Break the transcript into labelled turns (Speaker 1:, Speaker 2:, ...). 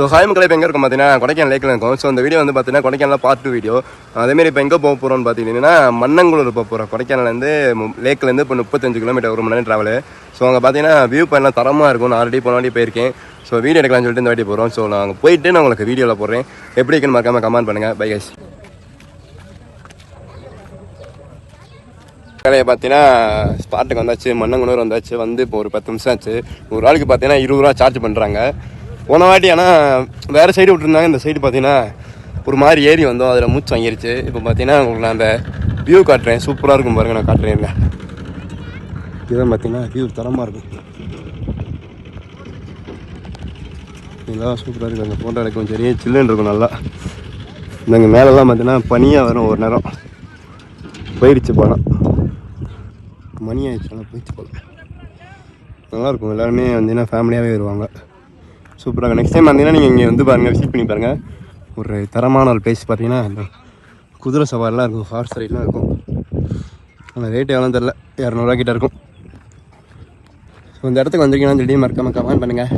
Speaker 1: So hi மக்களே இப்போ எங்கே இருக்கும் பார்த்தீங்கன்னா கொடைக்கானல் லேக்கில் இருக்கும். ஸோ அந்த வீடியோ வந்து பார்த்தீங்கன்னா கொடைக்கானல் பார்ட் 2 வீடியோ. அதேமாரி இப்போ எங்கே போக போகிறோம்னு பார்த்தீங்கன்னா மன்னங்குளூர் போக போகிறோம். கொடைக்கானலேருந்து லேக்லேருந்து இப்போ 35 கிலோமீட்டர் 1 மணி நேரம் ட்ராவலு. ஸோ அங்கே பார்த்தீங்கன்னா வியூ பாயிண்ட்லாம் தரமாக இருக்கும். நான் ஆல்ரெடி போன வாட்டி போயிருக்கேன். ஸோ வீடியோ எடுக்கலாம்னு சொல்லிட்டு இந்த வாட்டி போகிறோம். ஸோ நான் அங்கே போயிட்டு நான் உங்களுக்கு வீடியோவில் போடுறேன். எப்படி இருக்குன்னு மறக்காமல் கமெண்ட் பண்ணுங்கள். Bye guys. கடையை பார்த்தீங்கன்னா ஸ்பாட்டுக்கு வந்தாச்சு, மன்னங்குளூர் வந்தாச்சு. வந்து இப்போ ஒரு 10 நிமிஷம் ஆச்சு. ஒரு ஆளுக்கு பார்த்தீங்கன்னா 20 ரூபா சார்ஜ் பண்ணுறாங்க. போன வாட்டி ஆனால் வேறு சைடு விட்டுருந்தாங்க. இந்த சைடு பார்த்தீங்கன்னா ஒரு மாதிரி ஏறி வந்தோம், அதில் மூச்சு வாங்கிருச்சு. இப்போ பார்த்தீங்கன்னா உங்களுக்கு நான் அந்த வியூ காட்டுறேன். சூப்பராக இருக்கும் பாருங்கள், நான் காட்டுறேன். இதுதான் பார்த்தீங்கன்னா வியூ தரமாக இருக்கும். இதெல்லாம் சூப்பராக இருக்குது. அந்த ஃபோட்டோ எடுக்கும் சரி சில்லுன்னு இருக்கும் நல்லா. இங்கே மேலெல்லாம் பார்த்தீங்கன்னா பனியாக வரும். ஒரு நேரம் போயிடுச்சு போனால் மணி ஆயிடுச்சு, நல்லா போயிடுச்சு போல. நல்லாயிருக்கும். எல்லாருமே வந்தீங்கன்னா ஃபேமிலியாகவே வருவாங்க. சூப்பராக. நெக்ஸ்ட் டைம் வந்தீங்கன்னா நீங்கள் இங்கே வந்து பாருங்கள், விசிட் பண்ணி பாருங்கள். ஒரு தரமான ஒரு பிளேஸ் பார்த்தீங்கன்னா இந்த குதிரை சவாரிலாம் இருக்கும், ஹார்ஸ் ரைட்லாம் இருக்கும். ஆனால் ரேட்டு எவ்வளோ தெரில, 200 ரூபா கிட்ட இருக்கும். ஸோ இந்த இடத்துக்கு வந்திருக்கீங்கன்னா திடீர்னு மறக்காமல் கமெண்ட் பண்ணுங்கள்.